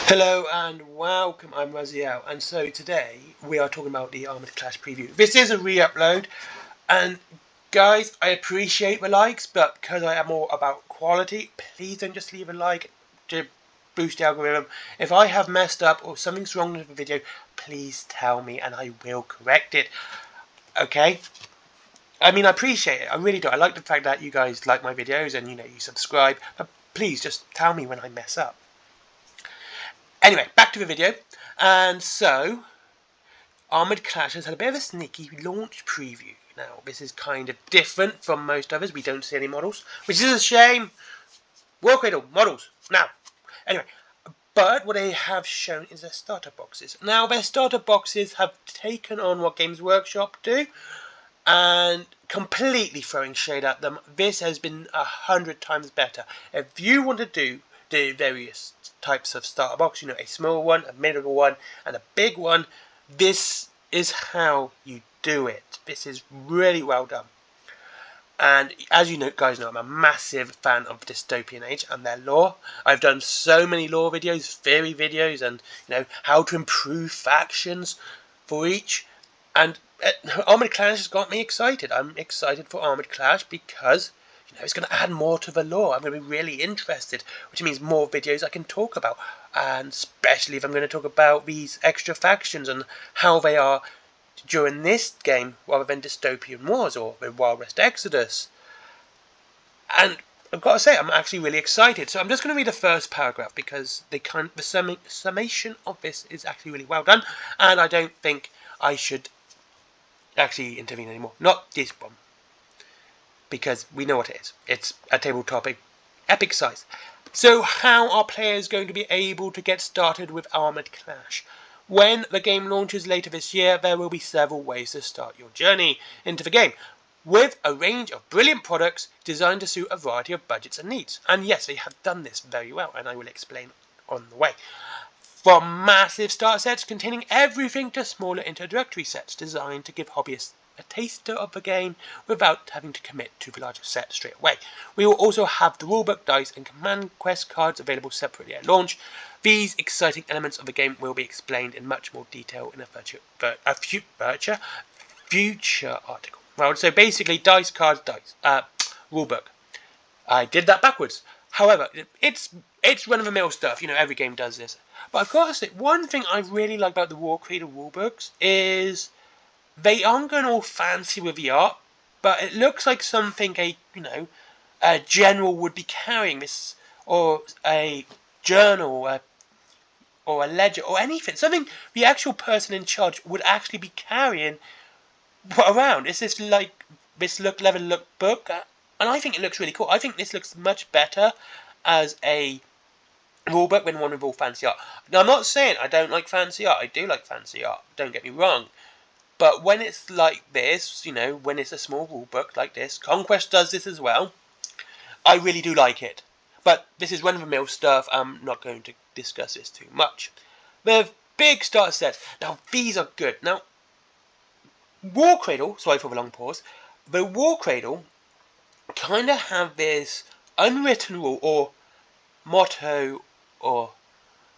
Hello and welcome, I'm Raziel, and so today we are talking about the Armoured Clash preview. This is a re-upload, and guys, I appreciate the likes, but because I am more about quality, please don't just leave a like to boost the algorithm. If I have messed up or something's wrong with the video, please tell me and I will correct it, okay? I mean, I appreciate it, I really do. I like the fact that you guys like my videos and, you subscribe, but please just tell me when I mess up. Anyway, back to the video. And so, Armoured Clash has had a bit of a sneaky launch preview. Now, this is kind of different from most others. We don't see any models, which is a shame. Warcradle, models, now. Anyway, but what they have shown is their starter boxes. Now, their starter boxes have taken on what Games Workshop do, and completely throwing shade at them. This has been 100 times better. If you want to do the various types of starter box, a small one, a middle one, and a big one, this is how you do it. This is really well done. And as you guys know, I'm a massive fan of Dystopian Age and their lore. I've done so many lore videos, theory videos, and how to improve factions for each. And Armoured Clash has got me excited. I'm excited for Armoured Clash because it's going to add more to the lore. I'm going to be really interested, which means more videos I can talk about, and especially if I'm going to talk about these extra factions and how they are during this game rather than Dystopian Wars or the Wild West Exodus. And I've got to say, I'm actually really excited. So I'm just going to read the first paragraph because the summation of this is actually really well done, and I don't think I should actually intervene anymore. Not this one, because we know what it is. It's a tabletop epic size. So how are players going to be able to get started with Armoured Clash? When the game launches later this year, there will be several ways to start your journey into the game, with a range of brilliant products designed to suit a variety of budgets and needs. And yes, they have done this very well, and I will explain on the way. From massive starter sets containing everything to smaller introductory sets designed to give hobbyists a taster of the game without having to commit to the larger set straight away. We will also have the rulebook, dice, and command quest cards available separately at launch. These exciting elements of the game will be explained in much more detail in a future article. Well, so basically, dice, cards, dice, rulebook. I did that backwards. However, it's run-of-the-mill stuff. Every game does this. But I've got to say, one thing I really like about the Warcradle rulebooks is they aren't going all fancy with the art, but it looks like something a general would be carrying this, or a journal, or a ledger, or anything. Something the actual person in charge would actually be carrying around. It's this level look book, and I think it looks really cool. I think this looks much better as a rulebook than one with all fancy art. Now, I'm not saying I don't like fancy art. I do like fancy art. Don't get me wrong. But when it's like this, when it's a small rulebook like this, Conquest does this as well, I really do like it. But this is run-of-the-mill stuff. I'm not going to discuss this too much. The big starter sets. Now, these are good. Now, Warcradle, sorry for the long pause, the Warcradle kind of have this unwritten rule or motto or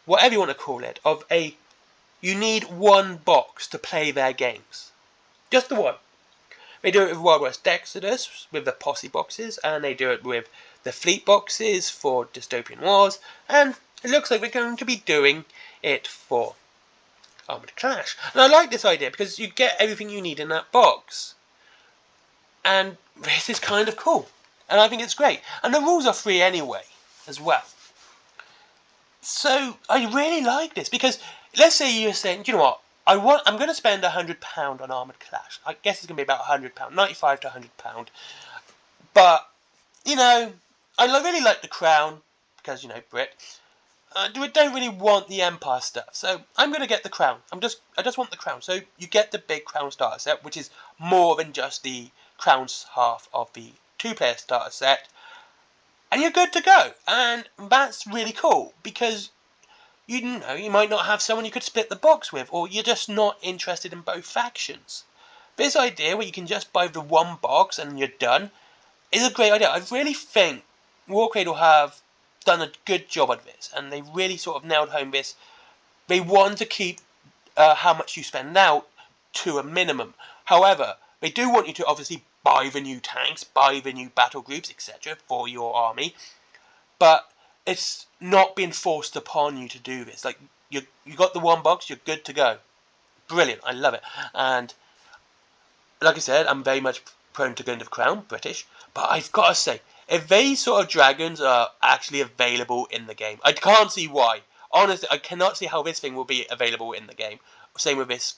whatever you want to call it, of you need one box to play their games. Just the one. They do it with Wild West Exodus with the posse boxes, and they do it with the fleet boxes for Dystopian Wars, and it looks like they're going to be doing it for Armoured Clash. And I like this idea because you get everything you need in that box. And this is kind of cool. And I think it's great. And the rules are free anyway, as well. So I really like this because let's say you're saying, you know what, I'm going to spend £100 on Armoured Clash. I guess it's going to be about £100, £95 to £100. But I really like the crown because Brit. I don't really want the Empire stuff, so I'm going to get the crown. I just want the crown. So you get the big crown starter set, which is more than just the crowns half of the two-player starter set. And you're good to go, and that's really cool because you might not have someone you could split the box with, or you're just not interested in both factions. This idea where you can just buy the one box and you're done is a great idea. I really think Warcradle have done a good job of this, and they really sort of nailed home this. They want to keep how much you spend out to a minimum. However, they do want you to obviously buy the new tanks, buy the new battle groups, etc. for your army, but it's not being forced upon you to do this. Like, you got the one box, you're good to go. Brilliant, I love it. And like I said, I'm very much prone to going to the Crown, British, but I've got to say, if these sort of dragons are actually available in the game, I can't see why. Honestly, I cannot see how this thing will be available in the game. Same with this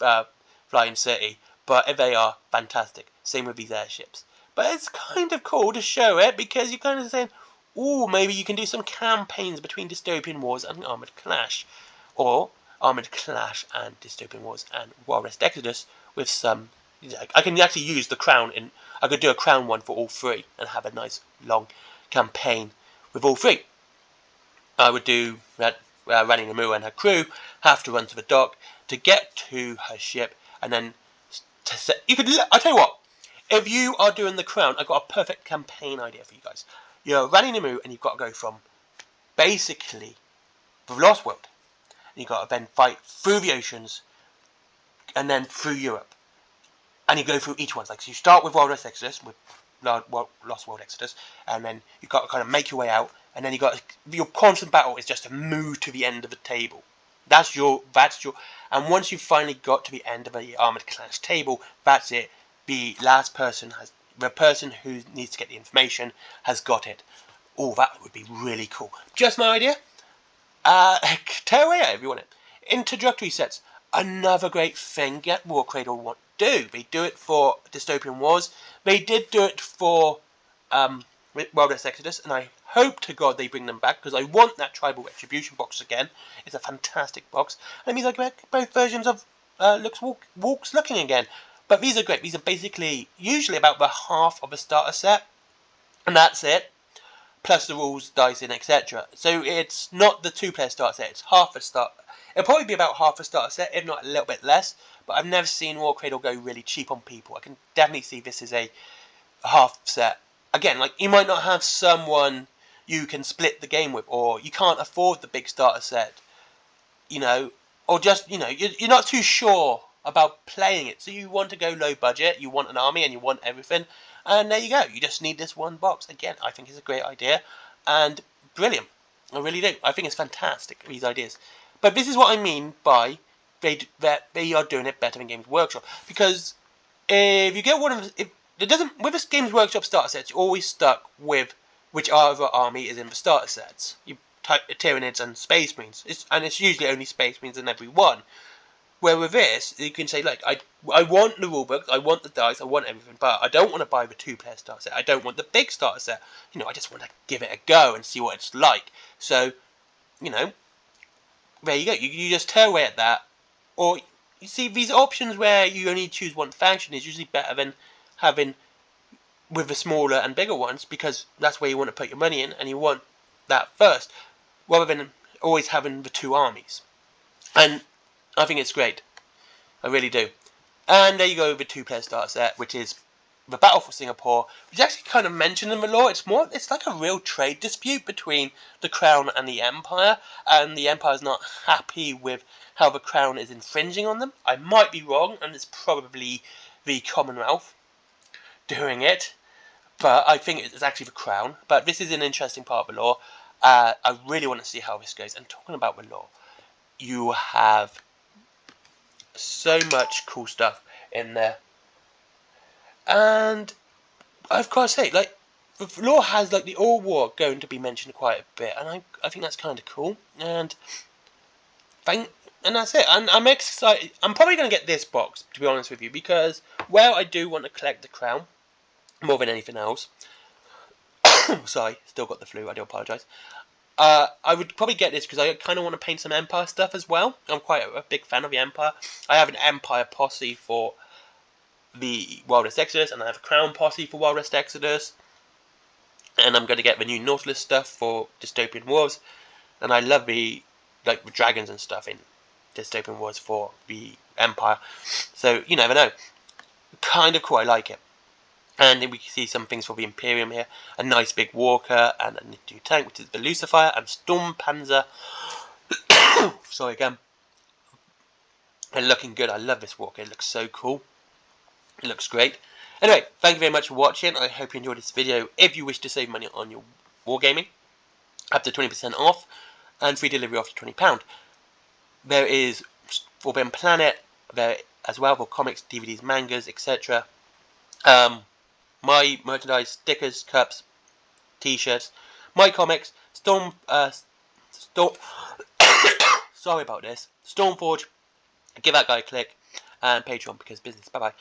Flying City, but if they are, fantastic. Same with these airships. But it's kind of cool to show it, because you're kind of saying, ooh, maybe you can do some campaigns between Dystopian Wars and Armoured Clash. Or Armoured Clash and Dystopian Wars and Warcradle Exodus with some... I can actually use the Crown in... I could do a Crown one for all three and have a nice long campaign with all three. I would do that. Rani Namu and her crew have to run to the dock to get to her ship, and then to set... You could... I tell you what, if you are doing the Crown, I've got a perfect campaign idea for you guys. You're Rani Namu, and you've got to go from basically the Lost World. And you've got to then fight through the oceans and then through Europe. And you go through each one. Like, so you start with Warcradle Exodus, with Lost World Exodus, and then you've got to kind of make your way out, and then your constant battle is just to move to the end of the table. That's your, and once you've finally got to the end of the Armoured Clash table, that's it. The person who needs to get the information has got it. Oh, that would be really cool. Just my idea. Tear away if you want it. Introductory sets. Another great thing that Warcradle do. They do it for Dystopian Wars. They did do it for Warcradle Exodus, and I hope to God they bring them back, because I want that Tribal Retribution box again. It's a fantastic box. And it means I get both versions of Walks looking again. But these are great. These are basically usually about the half of a starter set, and that's it. Plus the rules, dice, and etc. So it's not the 2-player starter set. It's half a start. It'll probably be about half a starter set, if not a little bit less. But I've never seen Warcradle go really cheap on people. I can definitely see this is a half set. Again, like, you might not have someone you can split the game with, or you can't afford the big starter set, you know, or just, you know, you're not too sure about playing it, so you want to go low budget, you want an army and you want everything, and there you go, you just need this one box. Again, I think it's a great idea, and brilliant, I really do. I think it's fantastic, these ideas. But this is what I mean by that they are doing it better than Games Workshop, because if you get one of if it doesn't, with this Games Workshop starter sets, you're always stuck with which other army is in the starter sets. You type Tyranids and Space Marines, and it's usually only Space Marines in every one. Where with this, you can say, like, I want the rulebook, I want the dice, I want everything, but I don't want to buy the 2-player starter set. I don't want the big starter set. You know, I just want to give it a go and see what it's like. So, you know, there you go. You just tear away at that. Or, you see, these options where you only choose one faction is usually better than having with the smaller and bigger ones, because that's where you want to put your money in, and you want that first, rather than always having the two armies. And I think it's great. I really do. And there you go with the 2-player starter set, which is the Battle for Singapore, which is actually kind of mentioned in the lore. It's like a real trade dispute between the Crown and the Empire, and the Empire is not happy with how the Crown is infringing on them. I might be wrong, and it's probably the Commonwealth doing it, but I think it's actually the Crown. But this is an interesting part of the lore. I really want to see how this goes. And talking about the lore, you have so much cool stuff in there, and I've got to say, like, the lore has, like, the All War going to be mentioned quite a bit, and I think that's kind of cool, and that's it. I'm excited. I'm probably going to get this box, to be honest with you, because, well, I do want to collect the Crown more than anything else. Sorry, still got the flu, I do apologise. I would probably get this because I kind of want to paint some Empire stuff as well. I'm quite a big fan of the Empire. I have an Empire posse for the Warcradle Exodus, and I have a Crown posse for Warcradle Exodus. And I'm going to get the new Nautilus stuff for Dystopian Wars. And I love the dragons and stuff in Dystopian Wars for the Empire. So, you never know. Kind of cool, I like it. And then we can see some things for the Imperium here. A nice big Walker and a new tank, which is the Lucifer and Storm Panzer. Sorry again. They're looking good. I love this Walker. It looks so cool. It looks great. Anyway, thank you very much for watching. I hope you enjoyed this video. If you wish to save money on your wargaming, up to 20% off and free delivery after £20. There is Forbidden Planet there as well for comics, DVDs, mangas, etc. My merchandise, stickers, cups, t-shirts, my comics, Storm, sorry about this, Stormforge, give that guy a click, and Patreon because business. Bye bye.